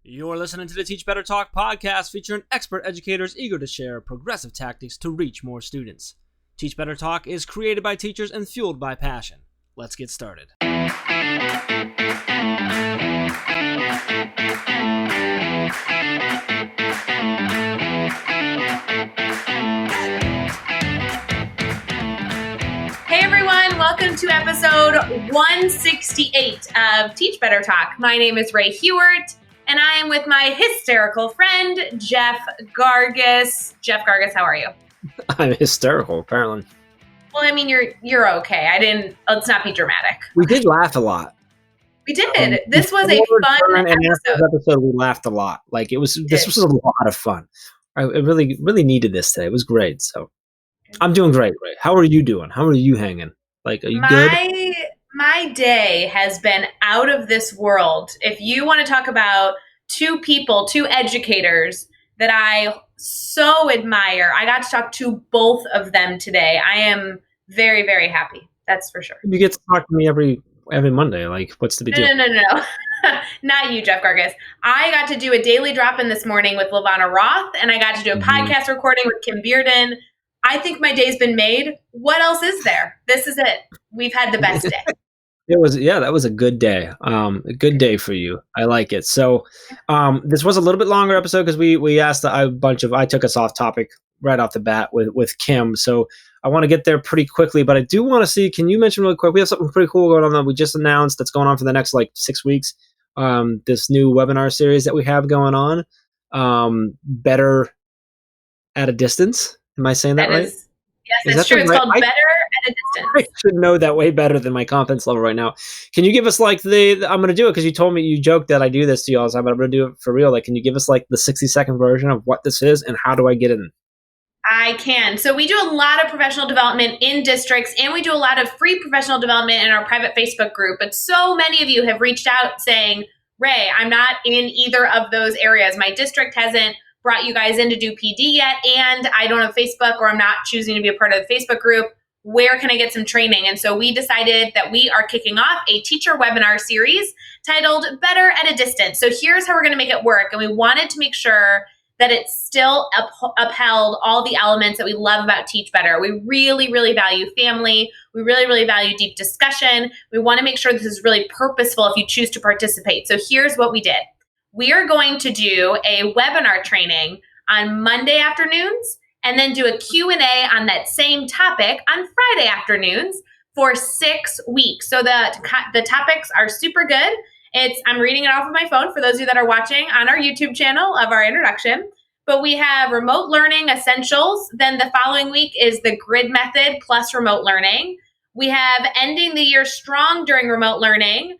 You're listening to the Teach Better Talk podcast featuring expert educators eager to share progressive tactics to reach more students. Teach Better Talk is created by teachers and fueled by passion. Let's get started. Hey everyone, welcome to episode 168 of Teach Better Talk. My name is Ray Hewart, and I am with my hysterical friend, Jeff Gargis. Jeff Gargis, how are you? I'm hysterical, apparently. Well, I mean, you're okay. Let's not be dramatic. We did laugh a lot. We did. This was a fun episode. We laughed a lot. This was a lot of fun. I really needed this today. It was great. So I'm doing great, Ray. How are you doing? How are you hanging? Are you good? My day has been out of this world. If you want to talk about two educators that I so admire, I got to talk to both of them today. I am very, very happy. That's for sure. You get to talk to me every Monday. What's the big deal? No. Not you, Jeff Gargis. I got to do a daily drop-in this morning with Lavana Roth, and I got to do a podcast recording with Kim Bearden. I think my day's been made. What else is there? This is it. We've had the best day. That was a good day. A good day for you. I like it. So, this was a little bit longer episode because we asked I took us off topic right off the bat with Kim. So I want to get there pretty quickly, but I do want to see, can you mention really quick, we have something pretty cool going on that we just announced that's going on for the next 6 weeks. This new webinar series that we have going on, Better at a Distance. Am I saying that right? Yes, that's true. It's called Better at a Distance. I should know that way better than my confidence level right now. Can you give us I'm going to do it because you joked that I do this to you all the time, but I'm going to do it for real. Can you give us the 60-second version of what this is and how do I get in? I can. So we do a lot of professional development in districts, and we do a lot of free professional development in our private Facebook group. But so many of you have reached out saying, Ray, I'm not in either of those areas. My district hasn't brought you guys in to do PD yet, and I don't have Facebook, or I'm not choosing to be a part of the Facebook group. Where can I get some training? And so we decided that we are kicking off a teacher webinar series titled Better at a Distance. So here's how we're going to make it work. And we wanted to make sure that it still upheld all the elements that we love about Teach Better. We really, really value family. We really, really value deep discussion. We want to make sure this is really purposeful if you choose to participate. So here's what we did. We are going to do a webinar training on Monday afternoons and then do a Q&A on that same topic on Friday afternoons for 6 weeks. So the topics are super good. I'm reading it off of my phone for those of you that are watching on our YouTube channel of our introduction. But we have remote learning essentials. Then the following week is the grid method plus remote learning. We have ending the year strong during remote learning.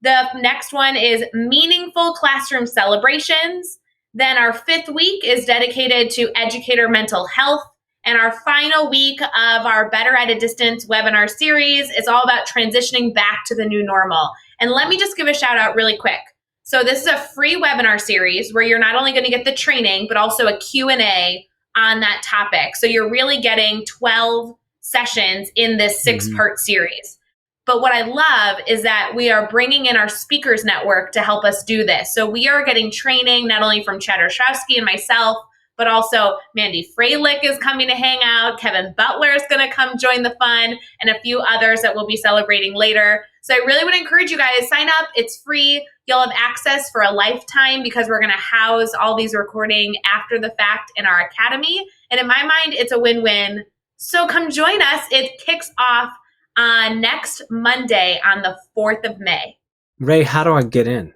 The next one is meaningful classroom celebrations. Then our 5th week is dedicated to educator mental health. And our final week of our Better at a Distance webinar series is all about transitioning back to the new normal. And let me just give a shout out really quick. So this is a free webinar series where you're not only going to get the training, but also a Q&A on that topic. So you're really getting 12 sessions in this 6-part series. But what I love is that we are bringing in our speakers network to help us do this. So we are getting training not only from Chad Ostrowski and myself, but also Mandy Freilich is coming to hang out. Kevin Butler is going to come join the fun, and a few others that we'll be celebrating later. So I really would encourage you guys, sign up. It's free. You'll have access for a lifetime because we're going to house all these recording after the fact in our academy. And in my mind, it's a win-win. So come join us. It kicks off on next Monday on the 4th of May. Ray, how do I get in?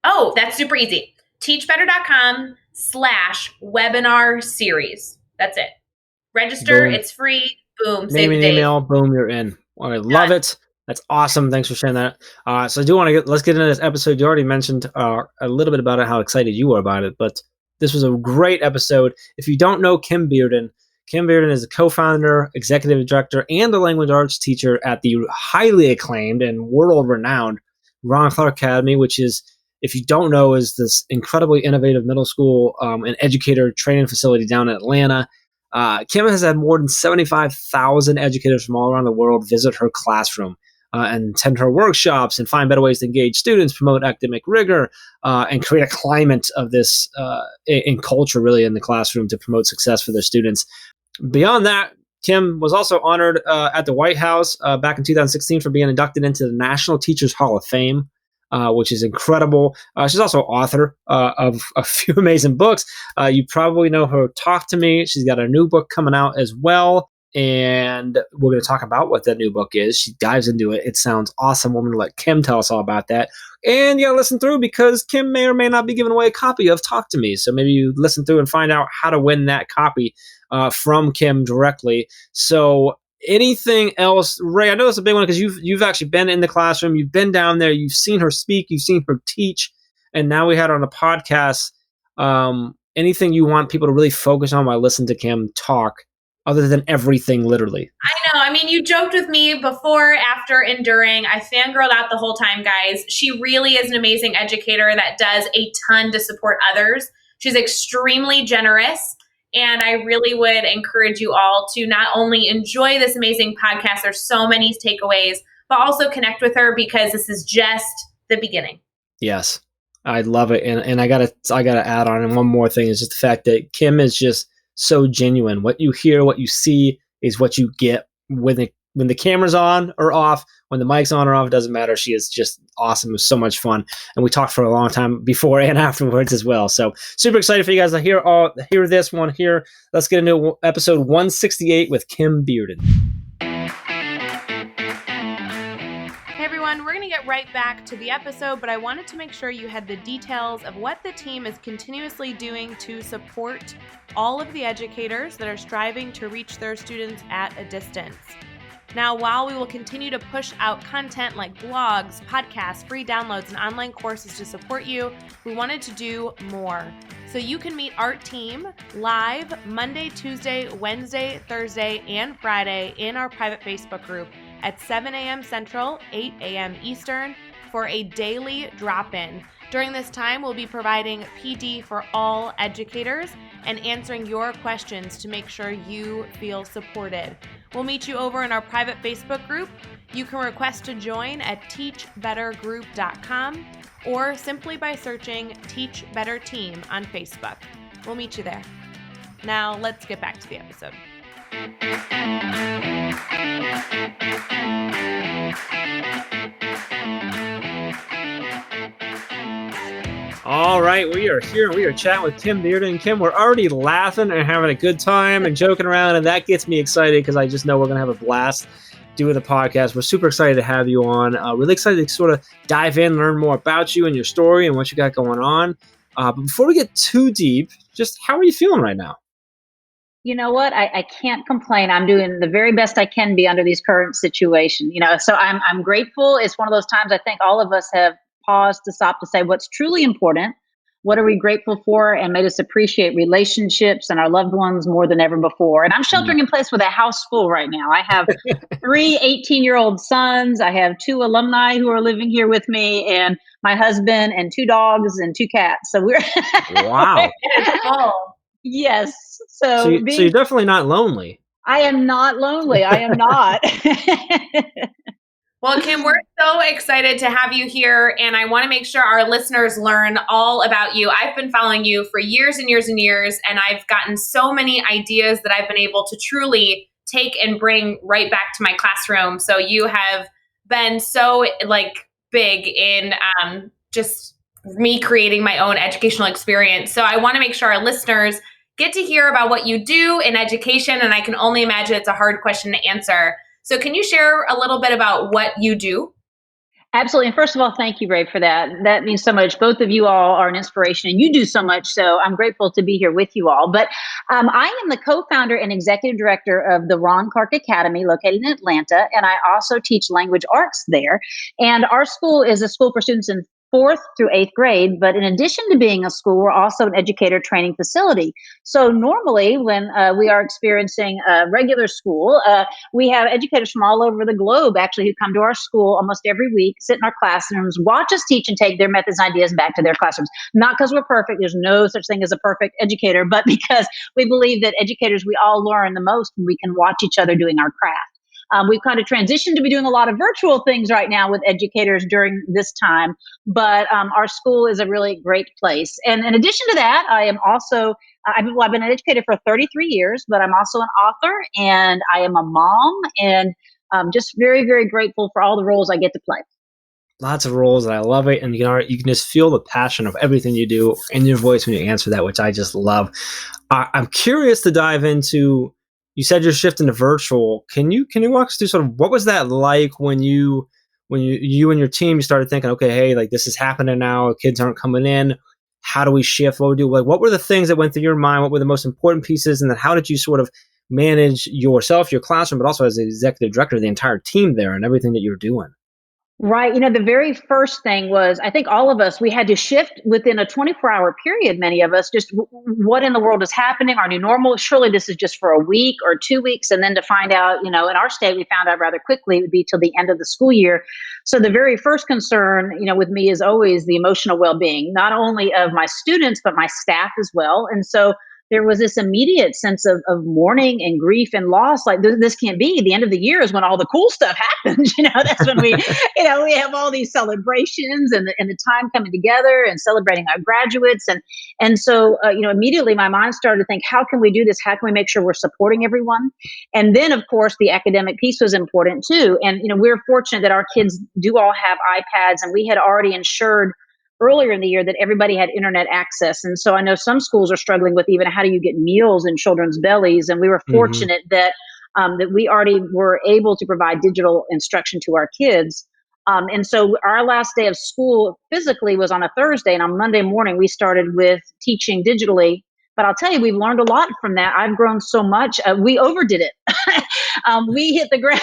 Oh, that's super easy. teachbetter.com/webinar series. That's it. Register. Boom. It's free. Boom. Name and email. Boom. You're in. I love it. That's awesome. Thanks for sharing that. So I do want to let's get into this episode. You already mentioned a little bit about it, how excited you are about it, but this was a great episode. If you don't know Kim Bearden is a co-founder, executive director, and a language arts teacher at the highly acclaimed and world-renowned Ron Clark Academy, which is, if you don't know, is this incredibly innovative middle school and educator training facility down in Atlanta. Kim has had more than 75,000 educators from all around the world visit her classroom. and attend her workshops and find better ways to engage students, promote academic rigor, and create a climate of this in culture really in the classroom to promote success for their students. Beyond that, Kim was also honored at the White House back in 2016 for being inducted into the National Teachers Hall of Fame, which is incredible. She's also author of a few amazing books. You probably know her Talk to Me. She's got a new book coming out as well. And we're going to talk about what that new book is. She dives into it. It sounds awesome. We're going to let Kim tell us all about that. And you got to listen through because Kim may or may not be giving away a copy of Talk to Me. So maybe you listen through and find out how to win that copy from Kim directly. So anything else, Ray? I know it's a big one because you've actually been in the classroom. You've been down there. You've seen her speak. You've seen her teach. And now we had her on the podcast. Anything you want people to really focus on while listening to Kim talk? Other than everything, literally. I know. I mean, you joked with me before, after, and during. I fangirled out the whole time, guys. She really is an amazing educator that does a ton to support others. She's extremely generous. And I really would encourage you all to not only enjoy this amazing podcast, there's so many takeaways, but also connect with her because this is just the beginning. Yes, I love it. And I gotta add on, and one more thing is just the fact that Kim is just so genuine. What you hear, what you see is what you get when the camera's on or off, when the mic's on or off, it doesn't matter. She is just awesome. It was so much fun. And we talked for a long time before and afterwards as well. So super excited for you guys to hear this one here. Let's get into episode 168 with Kim Bearden. Hey everyone, we're going to get right back to the episode, but I wanted to make sure you had the details of what the team is continuously doing to support all of the educators that are striving to reach their students at a distance. Now, while we will continue to push out content like blogs, podcasts, free downloads, and online courses to support you, we wanted to do more. So you can meet our team live Monday, Tuesday, Wednesday, Thursday, and Friday in our private Facebook group at 7 a.m. Central, 8 a.m. Eastern for a daily drop-in. During this time, we'll be providing PD for all educators and answering your questions to make sure you feel supported. We'll meet you over in our private Facebook group. You can request to join at teachbettergroup.com or simply by searching Teach Better Team on Facebook. We'll meet you there. Now, let's get back to the episode. All right, we are here and we are chatting with Kim Bearden. Kim, we're already laughing and having a good time and joking around, and that gets me excited because I just know we're going to have a blast doing the podcast. We're super excited to have you on. Really excited to sort of dive in, learn more about you and your story and what you got going on. But before we get too deep, just how are you feeling right now? You know what? I can't complain. I'm doing the very best I can be under these current situation. So I'm grateful. It's one of those times I think all of us have paused to stop to say what's truly important. What are we grateful for? And made us appreciate relationships and our loved ones more than ever before. And I'm sheltering in place with a house full right now. I have 3 18-year-old sons. I have 2 alumni who are living here with me, and my husband, and 2 dogs and 2 cats. So we're wow. Yes. So you're definitely not lonely. I am not lonely. I am not. Well, Kim, we're so excited to have you here, and I want to make sure our listeners learn all about you. I've been following you for years and years and years, and I've gotten so many ideas that I've been able to truly take and bring right back to my classroom. So you have been so big in just me creating my own educational experience. So I want to make sure our listeners get to hear about what you do in education, and I can only imagine it's a hard question to answer. So can you share a little bit about what you do? Absolutely. And first of all, thank you, Ray, for that. That means so much. Both of you all are an inspiration, and you do so much. So I'm grateful to be here with you all. But I am the co-founder and executive director of the Ron Clark Academy located in Atlanta. And I also teach language arts there. And our school is a school for students in 4th through 8th grade. But in addition to being a school, we're also an educator training facility. So normally when we are experiencing regular school, we have educators from all over the globe actually who come to our school almost every week, sit in our classrooms, watch us teach, and take their methods and ideas back to their classrooms. Not because we're perfect. There's no such thing as a perfect educator, but because we believe that educators, we all learn the most when we can watch each other doing our craft. We've kind of transitioned to be doing a lot of virtual things right now with educators during this time, but our school is a really great place. And in addition to that, I am also I've been an educator for 33 years, but I'm also an author and I am a mom, and just very, very grateful for all the roles I get to play. Lots of roles, and I love it. And you can just feel the passion of everything you do in your voice when you answer that, which I just love. I'm curious to dive into. You said you're shifting to virtual. Can you walk us through sort of what was that like when you and your team you started thinking, okay, hey, like this is happening now. Kids aren't coming in. How do we shift? What do we do? Like, what were the things that went through your mind? What were the most important pieces? And then how did you sort of manage yourself, your classroom, but also as the executive director, the entire team there and everything that you're doing? Right. The very first thing was, I think all of us, we had to shift within a 24-hour period, many of us, just what in the world is happening, our new normal. Surely this is just for a week or 2 weeks. And then to find out, in our state, we found out rather quickly it would be till the end of the school year. So the very first concern, with me is always the emotional well-being, not only of my students, but my staff as well. And so there was this immediate sense of mourning and grief and loss. Like this can't be. The end of the year is when all the cool stuff happens. That's when we have all these celebrations and the time coming together and celebrating our graduates. And so, immediately my mind started to think, how can we do this? How can we make sure we're supporting everyone? And then, of course, the academic piece was important too. And, we're fortunate that our kids do all have iPads, and we had already ensured earlier in the year that everybody had internet access. And so I know some schools are struggling with even how do you get meals in children's bellies. And we were Hmm. fortunate that we already were able to provide digital instruction to our kids. And so our last day of school physically was on a Thursday, and on Monday morning we started with teaching digitally. But I'll tell you, we've learned a lot from that. I've grown so much. We overdid it. We hit the ground.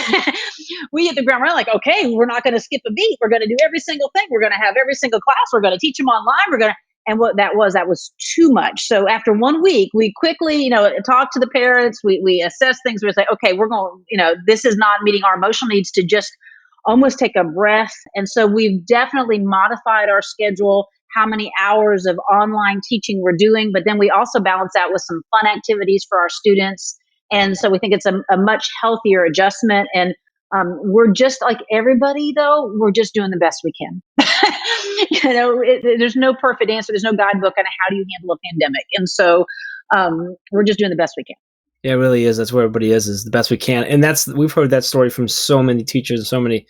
We hit the ground. We're like, okay, we're not going to skip a beat. We're going to do every single thing. We're going to have every single class. We're going to teach them online. We're going to. And what that was too much. So after 1 week, we quickly, talked to the parents. We assessed things. We say, okay, we're going. This is not meeting our emotional needs to just almost take a breath. And so we've definitely modified our schedule, how many hours of online teaching we're doing, but then we also balance out with some fun activities for our students. And so we think it's a much healthier adjustment. And we're just like everybody, though, we're just doing the best we can. There's no perfect answer. There's no guidebook on how do you handle a pandemic. And so we're just doing the best we can. Yeah, it really is. That's where everybody is the best we can. And we've heard that story from so many teachers and so many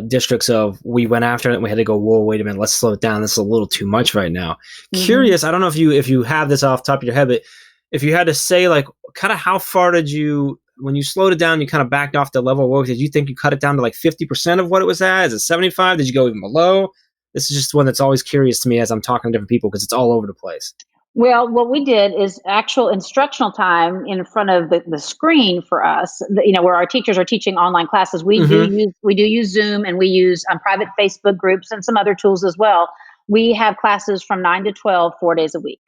districts of we went after it and we had to go, whoa, wait a minute, let's slow it down. This is a little too much right now. Mm-hmm. Curious, I don't know if you have this off the top of your head, but if you had to say like kind of how far did you when you slowed it down, you kind of backed off the level of work, did you think you cut it down to like 50% of what it was at? Is it 75? Did you go even below? This is just one that's always curious to me as I'm talking to different people because it's all over the place. Well, what we did is actual instructional time in front of the screen for us, where our teachers are teaching online classes. Mm-hmm. We do use Zoom, and we use private Facebook groups and some other tools as well. We have classes from 9 to 12, 4 days a week.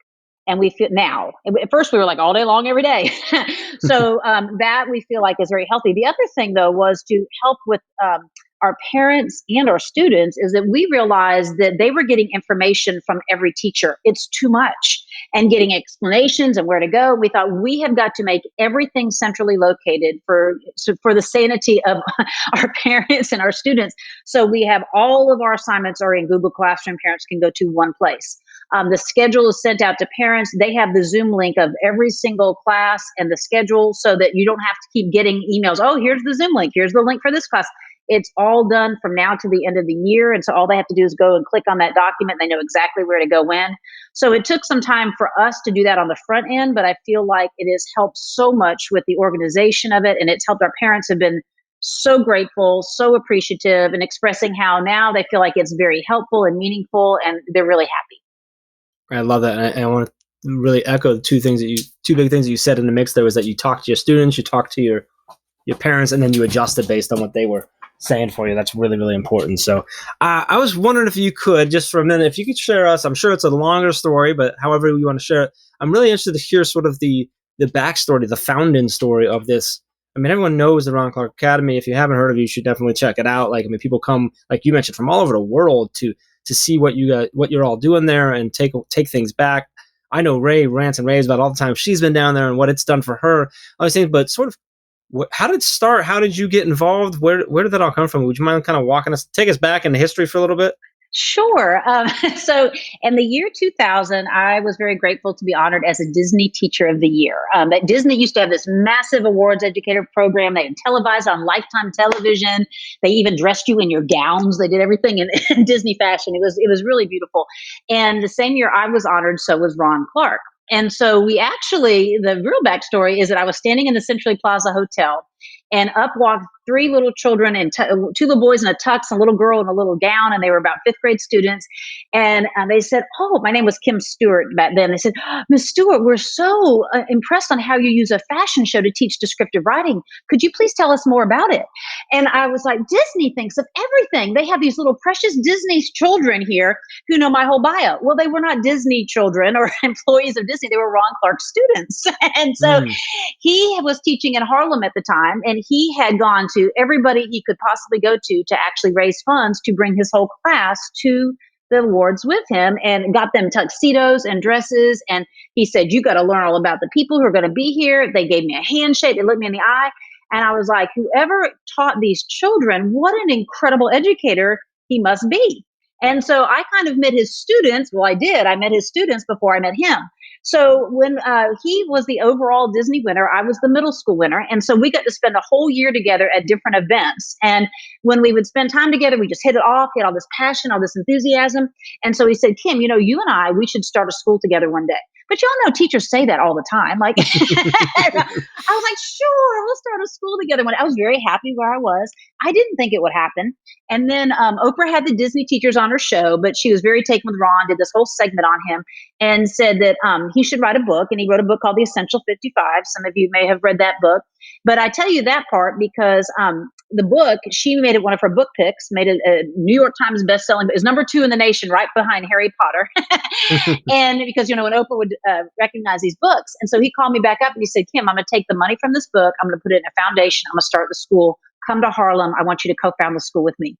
And we feel now, at first we were like all day long, every day. So that we feel like is very healthy. The other thing, though, was to help with our parents and our students is that we realized that they were getting information from every teacher. It's too much. And getting explanations and where to go. We thought we have got to make everything centrally located for the sanity of our parents and our students. So we have all of our assignments are in Google Classroom. Parents can go to one place. The schedule is sent out to parents. They have the Zoom link of every single class and the schedule so that you don't have to keep getting emails. Oh, here's the Zoom link. Here's the link for this class. It's all done from now to the end of the year. And so all they have to do is go and click on that document. They know exactly where to go when. So it took some time for us to do that on the front end, but I feel like it has helped so much with the organization of it. And it's helped our parents have been so grateful, so appreciative, and expressing how now they feel like it's very helpful and meaningful, and they're really happy. I love that. And I want to really echo the two big things that you said in the mix there was that you talk to your students, you talk to your parents, and then you adjusted based on what they were saying for you. That's really, really important. So I was wondering if you could, just for a minute, if you could share us, I'm sure it's a longer story, but however you want to share it, I'm really interested to hear sort of the backstory, the founding story of this. I mean, everyone knows the Ron Clark Academy. If you haven't heard of it, you should definitely check it out. Like, I mean, people come, like you mentioned, from all over the world to see what you're all doing there and take things back. I know Ray rants and raves about all the time she's been down there and what it's done for her. I was saying, but sort of how did it start? How did you get involved? Where did that all come from? Would you mind kind of take us back into history for a little bit? Sure. So in the year 2000, I was very grateful to be honored as a Disney Teacher of the Year. At Disney used to have this massive awards educator program. They had televised on Lifetime television. They even dressed you in your gowns. They did everything in Disney fashion. It was really beautiful. And the same year I was honored, so was Ron Clark. And so the real backstory is that I was standing in the Century Plaza Hotel, and up walked three little children and two little boys in a tux, and a little girl in a little gown, and they were about fifth grade students. And they said, "Oh, my name was Kim Stewart back then." They said, "Miss Stewart, we're so impressed on how you use a fashion show to teach descriptive writing. Could you please tell us more about it?" And I was like, "Disney thinks of everything. They have these little precious Disney children here who know my whole bio." Well, they were not Disney children or employees of Disney. They were Ron Clark students. And so Mm. he was teaching in Harlem at the time, and he had gone to everybody he could possibly go to actually raise funds to bring his whole class to the awards with him, and got them tuxedos and dresses. And he said, "You got to learn all about the people who are going to be here." They gave me a handshake. They looked me in the eye. And I was like, whoever taught these children, what an incredible educator he must be. And so I kind of met his students. Well, I did. I met his students before I met him. So when he was the overall Disney winner, I was the middle school winner. And so we got to spend a whole year together at different events. And when we would spend time together, we just hit it off. He had all this passion, all this enthusiasm. And so he said, "Kim, you and I, we should start a school together one day." But y'all know teachers say that all the time. Like, I was like, "Sure, we'll start a school together." When I was very happy where I was, I didn't think it would happen. And then Oprah had the Disney teachers on her show, but she was very taken with Ron, did this whole segment on him, and said that he should write a book. And he wrote a book called The Essential 55. Some of you may have read that book. But I tell you that part because the book, she made it one of her book picks, made it a New York Times bestselling. It was number 2 in the nation, right behind Harry Potter. And because, when Oprah would recognize these books. And so he called me back up and he said, "Kim, I'm going to take the money from this book. I'm going to put it in a foundation. I'm going to start the school. Come to Harlem. I want you to co-found the school with me."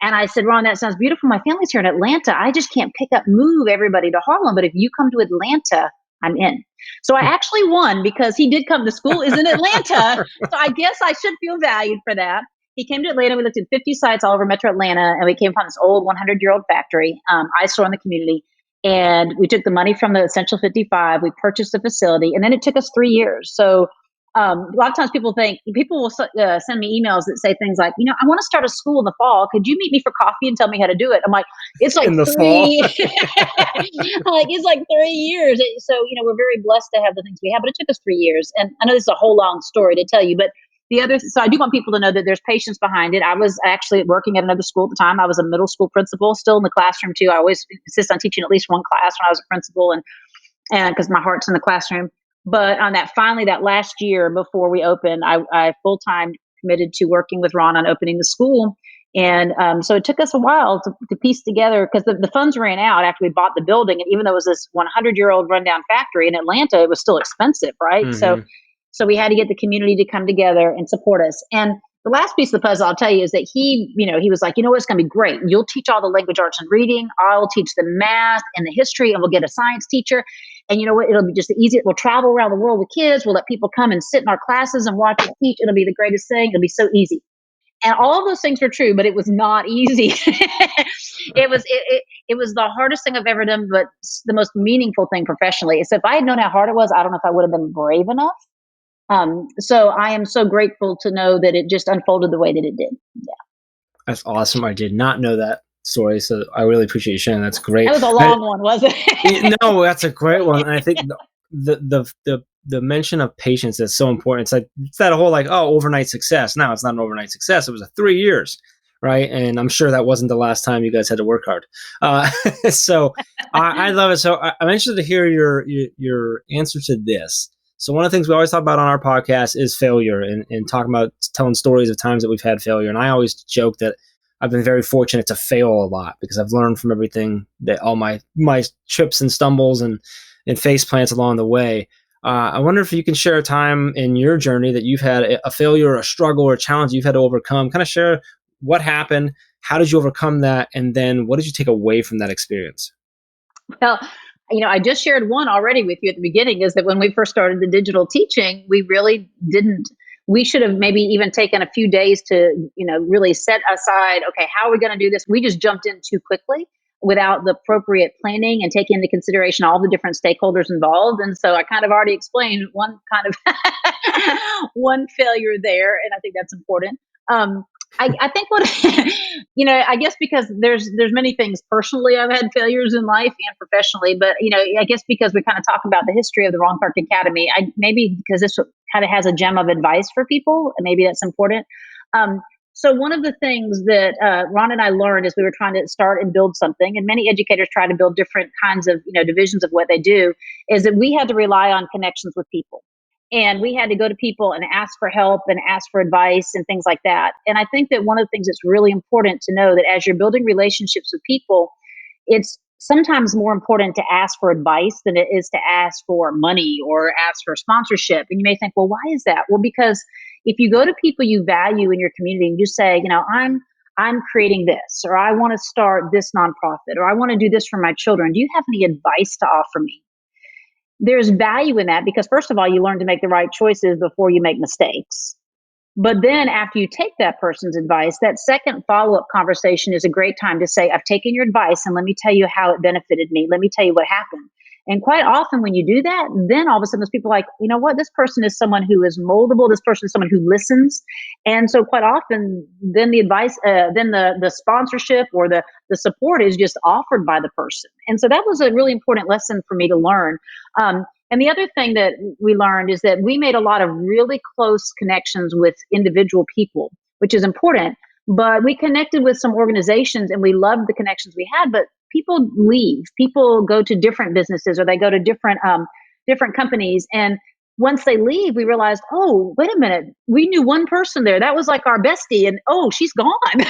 And I said, "Ron, that sounds beautiful. My family's here in Atlanta. I just can't move everybody to Harlem. But if you come to Atlanta, I'm in." So I actually won because he did come. The school is in Atlanta. So I guess I should feel valued for that. He came to Atlanta. We looked at 50 sites all over Metro Atlanta, and we came upon this old 100-year-old factory, eyesore in the community. And we took the money from the Essential 55. We purchased the facility, and then it took us 3 years. So a lot of times people will send me emails that say things like, "I want to start a school in the fall. Could you meet me for coffee and tell me how to do it?" I'm like, "It's like In the fall. three, like it's like 3 years." So, we're very blessed to have the things we have, but it took us 3 years. And I know this is a whole long story to tell you, but so I do want people to know that there's patience behind it. I was actually working at another school at the time. I was a middle school principal, still in the classroom too. I always insist on teaching at least one class when I was a principal, and because my heart's in the classroom. But on that last year before we opened, I full time committed to working with Ron on opening the school. And so it took us a while to piece together, because the funds ran out after we bought the building. And even though it was this 100-year-old rundown factory in Atlanta, it was still expensive, right? Mm-hmm. So we had to get the community to come together and support us. And the last piece of the puzzle I'll tell you is that he was like, "It's going to be great. You'll teach all the language arts and reading. I'll teach the math and the history, and we'll get a science teacher. And you know what? It'll be just the easiest. We'll travel around the world with kids. We'll let people come and sit in our classes and watch us teach. It'll be the greatest thing. It'll be so easy." And all of those things were true, but it was not easy. It was the hardest thing I've ever done, but the most meaningful thing professionally. So if I had known how hard it was, I don't know if I would have been brave enough. So I am so grateful to know that it just unfolded the way that it did. Yeah. That's awesome. I did not know that story, so I really appreciate you sharing. That's great. That was a long one, wasn't it? No, that's a great one. And I think the mention of patience is so important. It's that whole overnight success. No, it's not an overnight success. It was 3 years, right? And I'm sure that wasn't the last time you guys had to work hard. So I love it. So I'm interested to hear your answer to this. So one of the things we always talk about on our podcast is failure, and talking about telling stories of times that we've had failure. And I always joke that I've been very fortunate to fail a lot, because I've learned from everything, that all my trips and stumbles and face plants along the way. I wonder if you can share a time in your journey that you've had a failure, a struggle, or a challenge you've had to overcome. Kind of share what happened, how did you overcome that, and then what did you take away from that experience? Well, I just shared one already with you at the beginning, is that when we first started the digital teaching, we really didn't we should have maybe even taken a few days to, really set aside, okay, how are we going to do this? We just jumped in too quickly without the appropriate planning and taking into consideration all the different stakeholders involved. And so I kind of already explained one kind of one failure there, and I think that's important. I think what I guess because there's many things personally I've had failures in life and professionally, but I guess because we kind of talk about the history of the Ron Clark Academy, maybe because this kind of has a gem of advice for people, and maybe that's important. So one of the things that Ron and I learned as we were trying to start and build something, and many educators try to build different kinds of divisions of what they do, is that we had to rely on connections with people. And we had to go to people and ask for help and ask for advice and things like that. And I think that one of the things that's really important to know that as you're building relationships with people, it's sometimes more important to ask for advice than it is to ask for money or ask for sponsorship. And you may think, well, why is that? Well, because if you go to people you value in your community and you say, I'm creating this, or I want to start this nonprofit, or I want to do this for my children. Do you have any advice to offer me? There's value in that because, first of all, you learn to make the right choices before you make mistakes. But then after you take that person's advice, that second follow-up conversation is a great time to say, I've taken your advice and let me tell you how it benefited me. Let me tell you what happened. And quite often when you do that, then all of a sudden there's people like, you know what, this person is someone who is moldable. This person is someone who listens. And so quite often then the advice, then the sponsorship or the support is just offered by the person. And so that was a really important lesson for me to learn. And the other thing that we learned is that we made a lot of really close connections with individual people, which is important. But we connected with some organizations and we loved the connections we had, but people leave. People go to different businesses or they go to different companies. And once they leave, we realized, oh, wait a minute, we knew one person there. That was like our bestie, and oh, she's gone.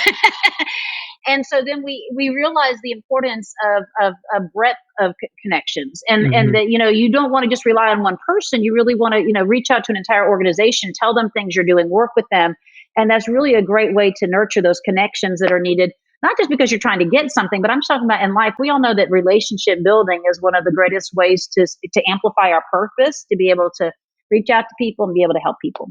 And so then we realized the importance of a breadth of connections, and that you don't want to just rely on one person. You really want to reach out to an entire organization, tell them things you're doing, work with them, and that's really a great way to nurture those connections that are needed. Not just because you're trying to get something, but I'm talking about in life. We all know that relationship building is one of the greatest ways to amplify our purpose, to be able to reach out to people and be able to help people.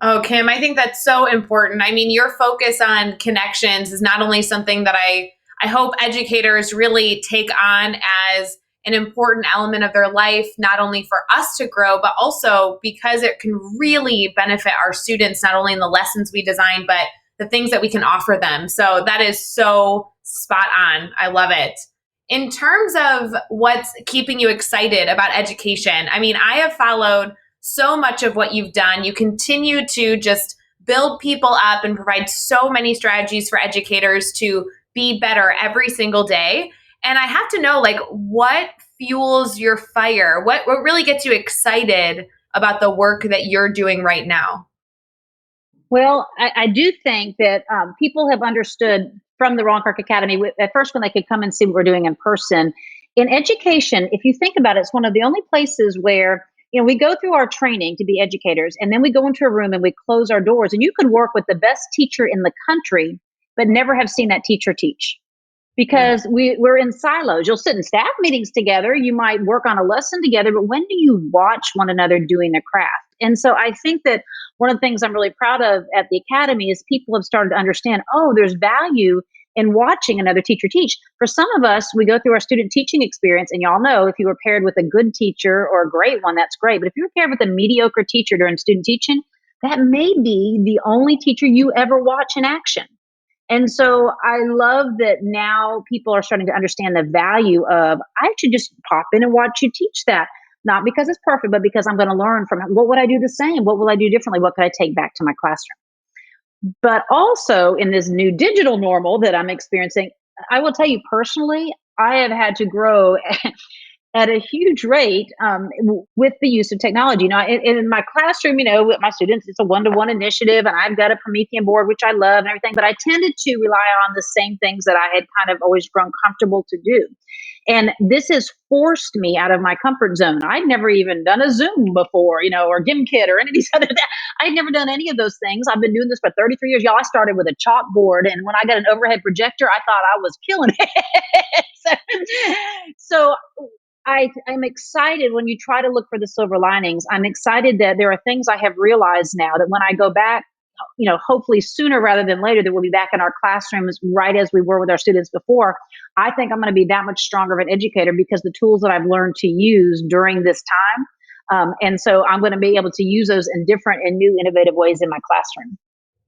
Oh, Kim, I think that's so important. I mean, your focus on connections is not only something that I hope educators really take on as an important element of their life, not only for us to grow, but also because it can really benefit our students, not only in the lessons we design, but the things that we can offer them. So that is so spot on. I love it. In terms of what's keeping you excited about education, I mean, I have followed so much of what you've done. You continue to just build people up and provide so many strategies for educators to be better every single day. And I have to know, like, what fuels your fire? What really gets you excited about the work that you're doing right now? Well, I do think that people have understood from the Ron Clark Academy, at first when they could come and see what we're doing in person. In education, if you think about it, it's one of the only places where we go through our training to be educators, and then we go into a room and we close our doors, and you could work with the best teacher in the country, but never have seen that teacher teach. Because we're in silos. You'll sit in staff meetings together. You might work on a lesson together, but when do you watch one another doing a craft? And so I think that one of the things I'm really proud of at the Academy is people have started to understand, oh, there's value in watching another teacher teach. For some of us, we go through our student teaching experience, and y'all know if you were paired with a good teacher or a great one, that's great. But if you were paired with a mediocre teacher during student teaching, that may be the only teacher you ever watch in action. And so I love that now people are starting to understand the value of, I should just pop in and watch you teach that. Not because it's perfect, but because I'm going to learn from it. What would I do the same? What will I do differently? What could I take back to my classroom? But also in this new digital normal that I'm experiencing, I will tell you personally, I have had to grow at a huge rate with the use of technology. In my classroom, with my students, it's a one-to-one initiative, and I've got a Promethean board, which I love and everything, but I tended to rely on the same things that I had kind of always grown comfortable to do. And this has forced me out of my comfort zone. I'd never even done a Zoom before, or GimKit or any of these other things. I'd never done any of those things. I've been doing this for 33 years. Y'all, I started with a chalkboard, and when I got an overhead projector, I thought I was killing it. so I'm excited when you try to look for the silver linings. I'm excited that there are things I have realized now that when I go back, hopefully sooner rather than later, that we'll be back in our classrooms right as we were with our students before. I think I'm going to be that much stronger of an educator because the tools that I've learned to use during this time. And so I'm going to be able to use those in different and new innovative ways in my classroom.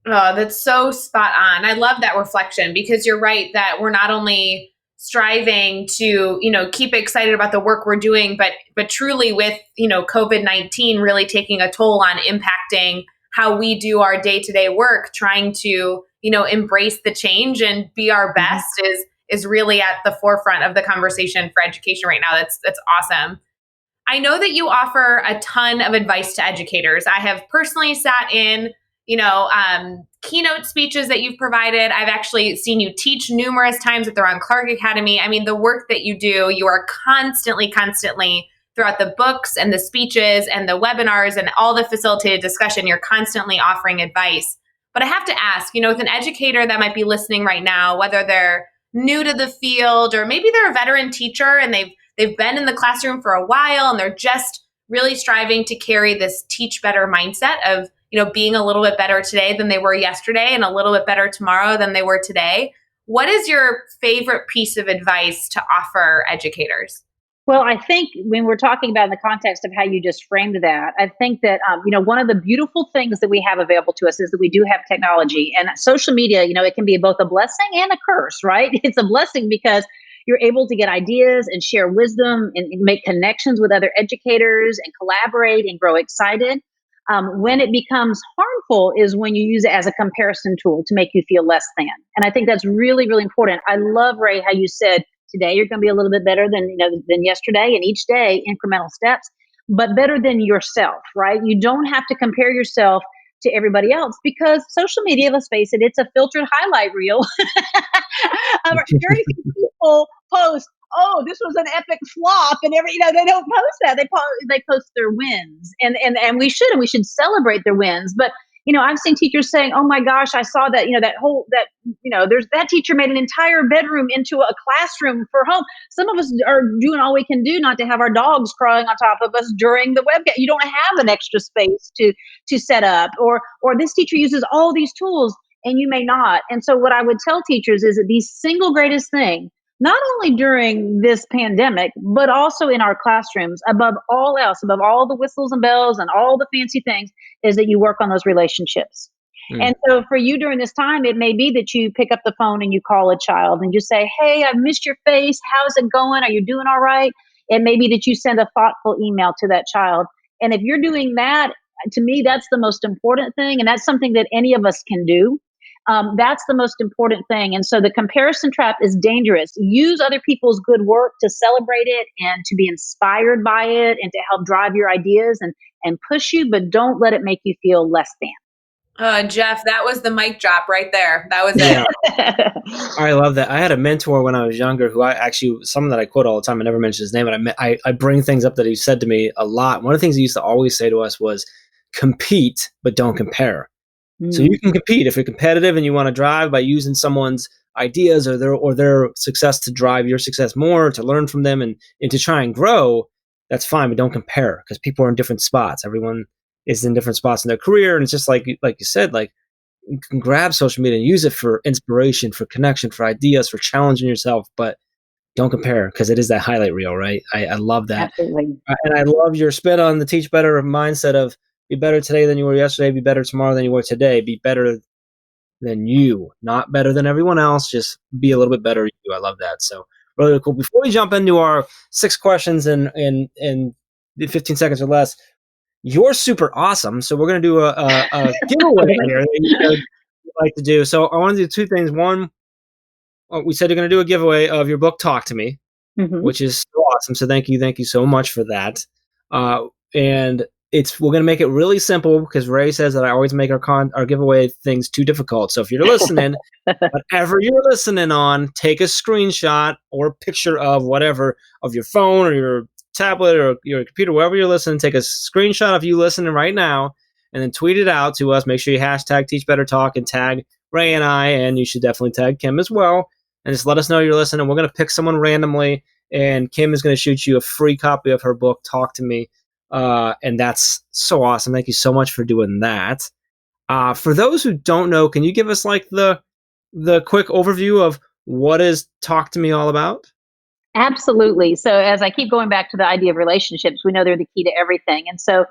Oh, that's so spot on. I love that reflection because you're right that we're not only striving to, keep excited about the work we're doing, but truly with, COVID-19 really taking a toll on impacting how we do our day-to-day work, trying to, embrace the change and be our best is really at the forefront of the conversation for education right now. That's awesome. I know that you offer a ton of advice to educators. I have personally sat in keynote speeches that you've provided. I've actually seen you teach numerous times at the Ron Clark Academy. I mean, the work that you do, you are constantly throughout the books and the speeches and the webinars and all the facilitated discussion, you're constantly offering advice. But I have to ask, with an educator that might be listening right now, whether they're new to the field or maybe they're a veteran teacher and they've been in the classroom for a while and they're just really striving to carry this teach better mindset of being a little bit better today than they were yesterday and a little bit better tomorrow than they were today. What is your favorite piece of advice to offer educators? Well, I think when we're talking about in the context of how you just framed that, I think that, one of the beautiful things that we have available to us is that we do have technology and social media. It can be both a blessing and a curse, right? It's a blessing because you're able to get ideas and share wisdom and make connections with other educators and collaborate and grow excited. When it becomes harmful is when you use it as a comparison tool to make you feel less than. And I think that's really, really important. I love, Ray, how you said today you're going to be a little bit better than yesterday, and each day incremental steps, but better than yourself, right? You don't have to compare yourself to everybody else because social media, let's face it, it's a filtered highlight reel. Very few people post, oh, this was an epic flop, and they don't post that. They post their wins, and we should celebrate their wins. But I've seen teachers saying, oh my gosh, I saw that there's that teacher made an entire bedroom into a classroom for home. Some of us are doing all we can do not to have our dogs crawling on top of us during the webcam. You don't have an extra space to set up, or this teacher uses all these tools and you may not. And so what I would tell teachers is that the single greatest thing, not only during this pandemic, but also in our classrooms, above all else, above all the whistles and bells and all the fancy things, is that you work on those relationships. And so for you during this time, it may be that you pick up the phone and you call a child and just say, hey, I've missed your face. How's it going? Are you doing all right? It may be that you send a thoughtful email to that child. And if you're doing that, to me, that's the most important thing. And that's something that any of us can do. That's the most important thing. And so the comparison trap is dangerous. Use other people's good work to celebrate it and to be inspired by it and to help drive your ideas and push you, but don't let it make you feel less than. Jeff, that was the mic drop right there. That was it. Yeah. I love that. I had a mentor when I was younger who someone that I quote all the time. I never mention his name, but I bring things up that he said to me a lot. One of the things he used to always say to us was, compete, but don't compare. So you can compete if you're competitive and you want to drive by using someone's ideas or their success to drive your success more, to learn from them and to try and grow. That's fine, but don't compare because people are in different spots. Everyone is in different spots in their career, and it's just like you said, like you can grab social media and use it for inspiration, for connection, for ideas, for challenging yourself, but don't compare because it is that highlight reel, right? I love that. Absolutely. And I love your spin on the teach better mindset of be better today than you were yesterday, be better tomorrow than you were today, be better than you, not better than everyone else, just be a little bit better you. I love that. So really cool. Before we jump into our 6 questions in 15 seconds or less, you're super awesome. So we're going to do a giveaway here that you like to do. So I want to do 2 things. One, we said you're going to do a giveaway of your book, Talk to Me, which is so awesome. So thank you so much for that. And we're going to make it really simple because Ray says that I always make our giveaway things too difficult. So if you're listening, whatever you're listening on, take a screenshot or a picture of whatever, of your phone or your tablet or your computer, wherever you're listening, take a screenshot of you listening right now and then tweet it out to us. Make sure you hashtag Teach Better Talk and tag Ray and I, and you should definitely tag Kim as well. And just let us know you're listening. We're going to pick someone randomly and Kim is going to shoot you a free copy of her book, Talk to Me. And that's so awesome. Thank you so much for doing that. For those who don't know, can you give us like the quick overview of what is Talk to Me all about? Absolutely. So as I keep going back to the idea of relationships, we know they're the key to everything. And so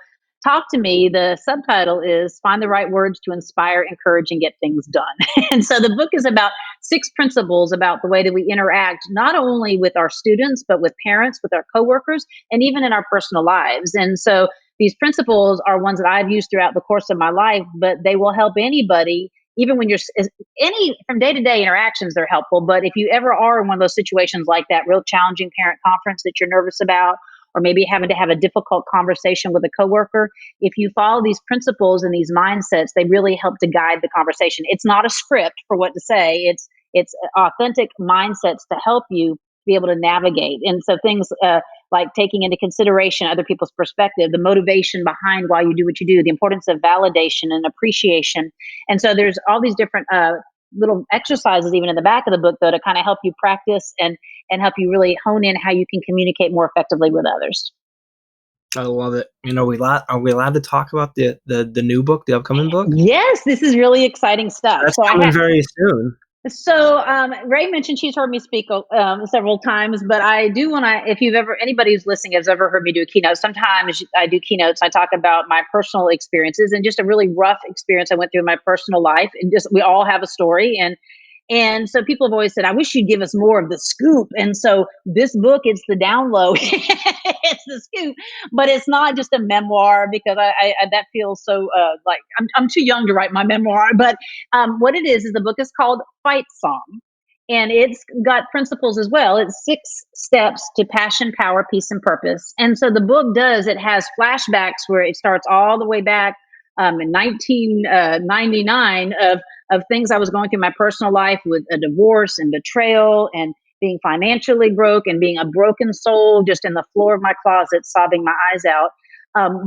Talk to Me, the subtitle is Find the Right Words to Inspire, Encourage, and Get Things Done. And so the book is about 6 principles about the way that we interact, not only with our students, but with parents, with our coworkers, and even in our personal lives. And so these principles are ones that I've used throughout the course of my life, but they will help anybody even when you're any from day to day interactions, they're helpful. But if you ever are in one of those situations like that real challenging parent conference that you're nervous about, or maybe having to have a difficult conversation with a coworker, if you follow these principles and these mindsets, they really help to guide the conversation. It's not a script for what to say. It's authentic mindsets to help you be able to navigate. And so things like taking into consideration other people's perspective, the motivation behind why you do what you do, the importance of validation and appreciation. And so there's all these different little exercises even in the back of the book, though, to kind of help you practice and help you really hone in how you can communicate more effectively with others. I love it. Are we allowed to talk about the new book, the upcoming book? Yes, this is really exciting stuff. That's coming very soon. So Ray mentioned she's heard me speak several times, but I do want to, if anybody who's listening has ever heard me do a keynote, sometimes I do keynotes. I talk about my personal experiences and just a really rough experience I went through in my personal life. And just, we all have a story. And so people have always said, I wish you'd give us more of the scoop. And so this book, it's the download, it's the scoop, but it's not just a memoir because I that feels so like I'm too young to write my memoir. But what it is the book is called Fight Song. And it's got principles as well. It's 6 steps to passion, power, peace, and purpose. And so the book it has flashbacks where it starts all the way back in 1999 of things I was going through in my personal life with a divorce and betrayal and being financially broke and being a broken soul just in the floor of my closet, sobbing my eyes out.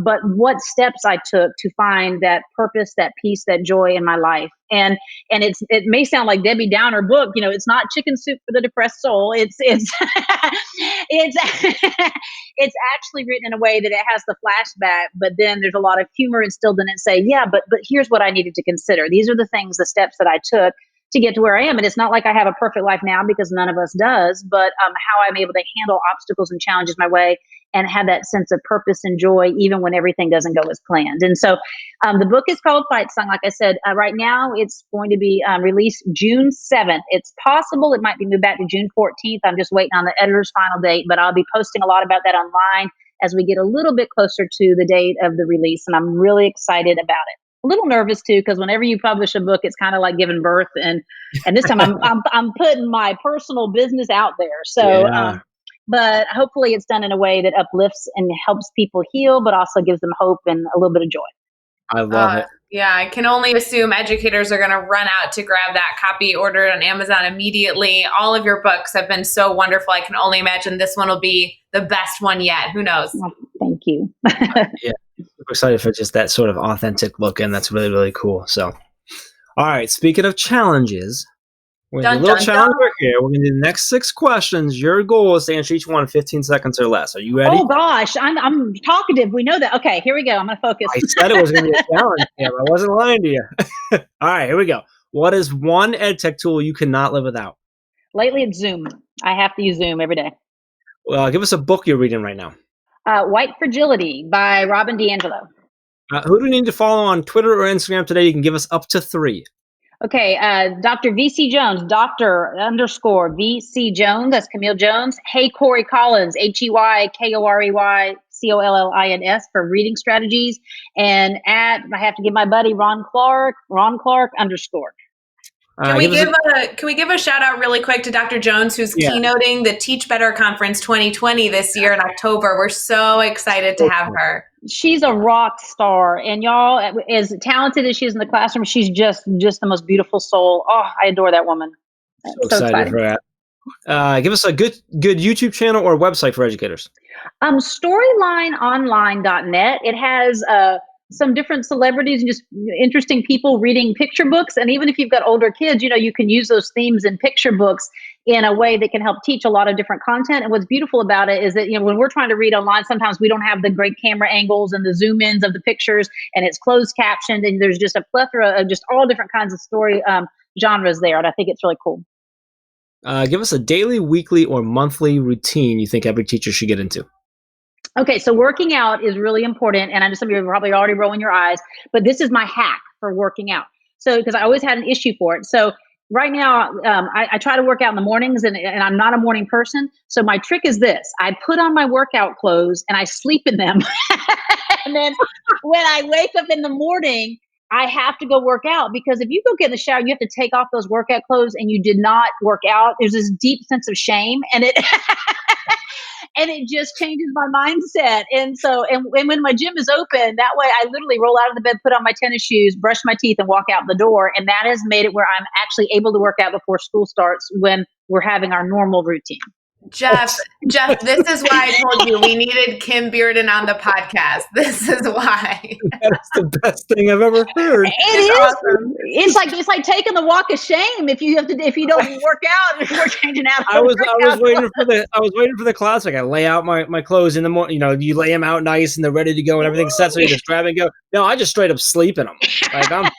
But what steps I took to find that purpose, that peace, that joy in my life. And it may sound like Debbie Downer book, it's not chicken soup for the depressed soul. It's it's it's actually written in a way that it has the flashback, but then there's a lot of humor instilled in it. Say, yeah, but here's what I needed to consider. These are the things, the steps that I took to get to where I am. And it's not like I have a perfect life now because none of us does, but how I'm able to handle obstacles and challenges my way and have that sense of purpose and joy, even when everything doesn't go as planned. And so the book is called Fight Song. Like I said, right now it's going to be released June 7th. It's possible it might be moved back to June 14th. I'm just waiting on the editor's final date, but I'll be posting a lot about that online as we get a little bit closer to the date of the release. And I'm really excited about it. A little nervous too, because whenever you publish a book, it's kind of like giving birth, and this time I'm putting my personal business out there. So, yeah. But hopefully it's done in a way that uplifts and helps people heal, but also gives them hope and a little bit of joy. I love it. Yeah, I can only assume educators are going to run out to grab that copy, order it on Amazon immediately. All of your books have been so wonderful. I can only imagine this one will be the best one yet. Who knows? Well, thank you. Yeah, I'm excited for just that sort of authentic look, and that's really, really cool. So, all right, speaking of challenges, we're going to do a little challenge right here. We're going to do the next 6 questions. Your goal is to answer each one in 15 seconds or less. Are you ready? Oh, gosh. I'm talkative. We know that. Okay, here we go. I'm going to focus. I said it was going to be a challenge. Yeah, I wasn't lying to you. All right, here we go. What is one EdTech tool you cannot live without? Lately, it's Zoom. I have to use Zoom every day. Well, give us a book you're reading right now. White Fragility by Robin DiAngelo. Who do we need to follow on Twitter or Instagram today? You can give us up to 3. Okay, Dr. VC Jones, Dr._VC Jones, that's Camille Jones. Hey Corey Collins, HeyKoreyCollins for reading strategies. And I have to give my buddy Ron Clark _. Can we give a shout out really quick to Dr. Jones, who's keynoting the Teach Better Conference 2020 this year in October. We're so excited to have her. She's a rock star, and y'all, as talented as she is in the classroom, she's just the most beautiful soul. Oh, I adore that woman. So excited for that. Give us a good YouTube channel or website for educators. StorylineOnline.net. It has some different celebrities and just interesting people reading picture books. And even if you've got older kids, you can use those themes in picture books in a way that can help teach a lot of different content. And what's beautiful about it is that, when we're trying to read online, sometimes we don't have the great camera angles and the zoom ins of the pictures, and it's closed captioned, and there's just a plethora of just all different kinds of story genres there. And I think it's really cool. Give us a daily, weekly, or monthly routine you think every teacher should get into. Okay, so working out is really important, and I know some of you are probably already rolling your eyes, but this is my hack for working out. So, because I always had an issue for it. So right now, I try to work out in the mornings, and I'm not a morning person. So my trick is this: I put on my workout clothes and I sleep in them, and then when I wake up in the morning, I have to go work out, because if you go get in the shower, you have to take off those workout clothes and you did not work out. There's this deep sense of shame, and it and it just changes my mindset. And so, and when my gym is open, that way I literally roll out of the bed, put on my tennis shoes, brush my teeth, and walk out the door. And that has made it where I'm actually able to work out before school starts when we're having our normal routine. Jeff, this is why I told you we needed Kim Bearden on the podcast. This is why. That's the best thing I've ever heard. It is awesome. It's like taking the walk of shame if you don't work out before changing out. I was waiting for the class. Like, I lay out my clothes in the morning. You lay them out nice and they're ready to go and everything's set, so you just grab and go. No, I just straight up sleep in them. Like, I'm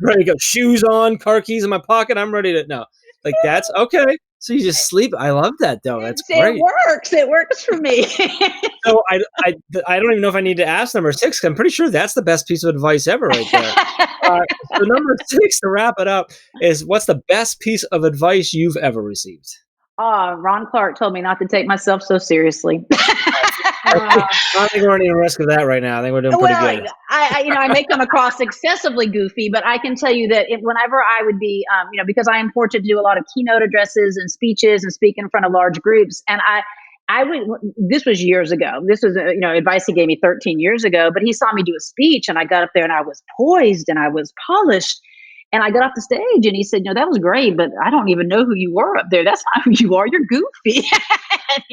ready to go. Shoes on, car keys in my pocket. I'm ready to no. Like, that's okay. So you just sleep. I love that, though. That's great. It works for me. So I don't even know if I need to ask number 6. 'Cause I'm pretty sure that's the best piece of advice ever, right there. So number 6, to wrap it up, is what's the best piece of advice you've ever received? Ron Clark told me not to take myself so seriously. I don't think we're running a risk of that right now. I think we're doing pretty good. I may come across excessively goofy, but I can tell you that whenever I would be, because I am fortunate to do a lot of keynote addresses and speeches and speak in front of large groups, and I would. This was years ago. This was advice he gave me 13 years ago. But he saw me do a speech, and I got up there, and I was poised, and I was polished. And I got off the stage and he said, that was great, but I don't even know who you were up there. That's not who you are. You're goofy. And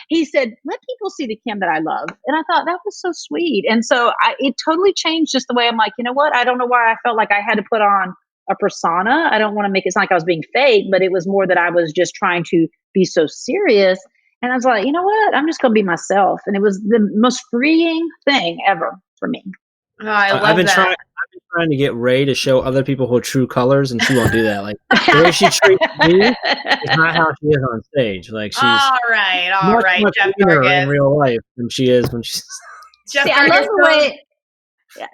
he said, let people see the Kim that I love. And I thought that was so sweet. And so it totally changed just the way I'm like, you know what? I don't know why I felt like I had to put on a persona. I don't want to make it sound like I was being fake, but it was more that I was just trying to be so serious. And I was like, you know what? I'm just going to be myself. And it was the most freeing thing ever for me. Oh, I've been trying to get Ray to show other people her true colors, and she won't do that. Like, the way she treats me is not how she is on stage. Like, she's all right, Jeff Gargan. In real life than she is when she's. Jeff I love the way.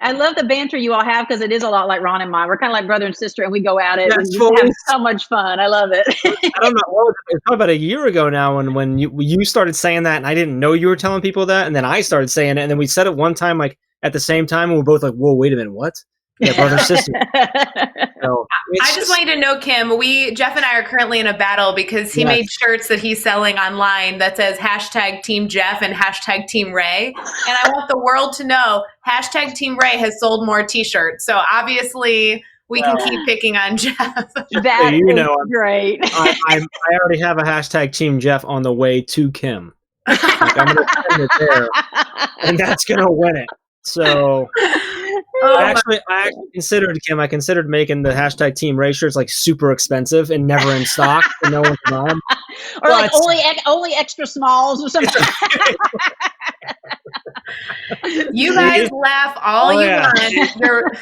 I love the banter you all have, because it is a lot like Ron and mine. We're kind of like brother and sister, and we go at it. Yes, and we have so much fun. I love it. I don't know. It's probably about a year ago now when you started saying that, and I didn't know you were telling people that, and then I started saying it, and then we said it one time, like at the same time, and we're both like, "Whoa, wait a minute, what?" Yeah, brother and sister. So I just want you to know, Kim, Jeff and I are currently in a battle because he made shirts that he's selling online that says #Team Jeff and #Team Ray. And I want the world to know #Team Ray has sold more t-shirts. So obviously we can keep picking on Jeff. That is great. I already have a #Team Jeff on the way to Kim. Like, I'm going to send it there, and that's going to win it. So I actually considered, Kim, I considered making the #Team Ray shirts like super expensive and never in stock, and no one can buy them. Or like only extra smalls or something. You guys laugh all you want.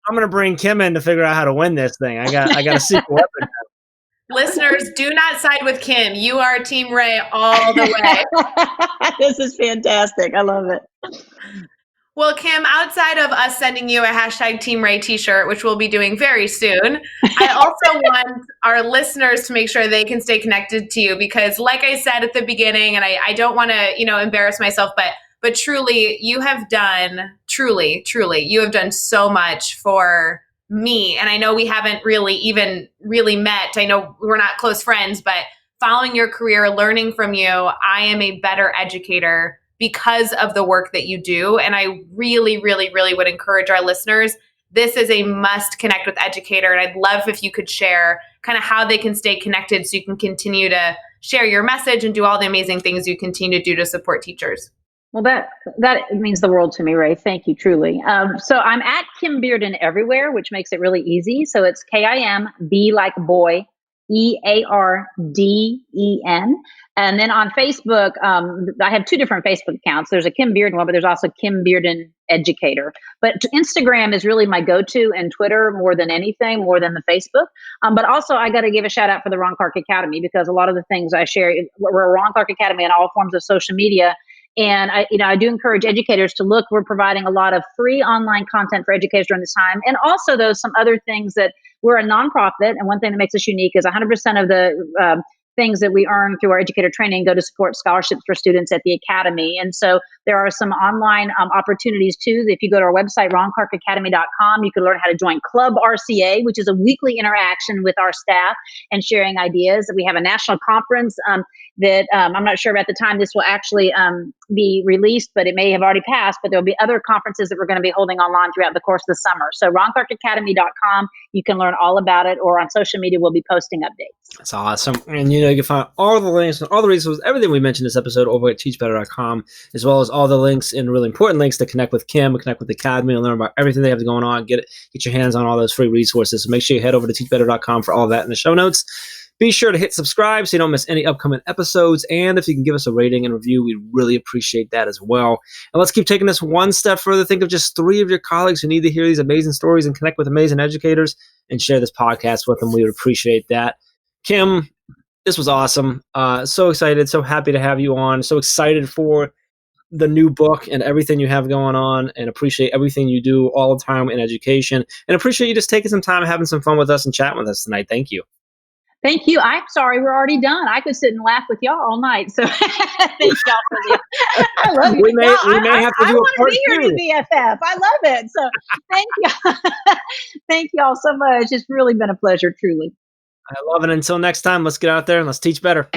I'm gonna bring Kim in to figure out how to win this thing. I got a secret weapon. Listeners, do not side with Kim. You are Team Ray all the way. This is fantastic. I love it. Well, Kim, outside of us sending you a #Team Ray t-shirt, which we'll be doing very soon, I also want our listeners to make sure they can stay connected to you, because like I said at the beginning, and I don't want to, embarrass myself, but truly, you have done, you have done so much for me. And I know we haven't even really met. I know we're not close friends, but following your career, learning from you, I am a better educator because of the work that you do. And I really, really, really would encourage our listeners. This is a must connect with educator. And I'd love if you could share kind of how they can stay connected so you can continue to share your message and do all the amazing things you continue to do to support teachers. Well, that means the world to me, Ray. Thank you, truly. So I'm at Kim Bearden everywhere, which makes it really easy. So it's KIM, B like boy, EARDEN. And then on Facebook, I have two different Facebook accounts. There's a Kim Bearden one, but there's also Kim Bearden Educator. But Instagram is really my go-to, and Twitter more than anything, more than the Facebook. But also, I got to give a shout out for the Ron Clark Academy, because a lot of the things I share, we're Ron Clark Academy in all forms of social media. And I do encourage educators to look. We're providing a lot of free online content for educators during this time, and also some other things that we're a nonprofit. And one thing that makes us unique is 100% of the things that we earn through our educator training go to support scholarships for students at the academy. And so there are some online opportunities too. If you go to our website, ronclarkacademy.com, you can learn how to join Club RCA, which is a weekly interaction with our staff and sharing ideas. We have a national conference that I'm not sure about the time this will actually be released, but it may have already passed. But there'll be other conferences that we're going to be holding online throughout the course of the summer. So ronclarkacademy.com, you can learn all about it, or on social media, we'll be posting updates. That's awesome. And you can find all the links and all the resources, everything we mentioned in this episode over at teachbetter.com, as well as all the links and really important links to connect with Kim, connect with the Academy, and learn about everything they have going on. Get your hands on all those free resources. So make sure you head over to teachbetter.com for all of that in the show notes. Be sure to hit subscribe so you don't miss any upcoming episodes. And if you can give us a rating and review, we'd really appreciate that as well. And let's keep taking this one step further. Think of just 3 of your colleagues who need to hear these amazing stories and connect with amazing educators, and share this podcast with them. We would appreciate that. Kim, this was awesome. So excited, so happy to have you on. So excited for the new book and everything you have going on, and appreciate everything you do all the time in education, and appreciate you just taking some time and having some fun with us and chatting with us tonight. Thank you. Thank you. I'm sorry, we're already done. I could sit and laugh with y'all all night. So thank y'all for the. I love you. We may have to do a part 2. I want to be here to BFF. I love it. So thank you. Thank y'all so much. It's really been a pleasure, truly. I love it. Until next time, let's get out there and let's teach better.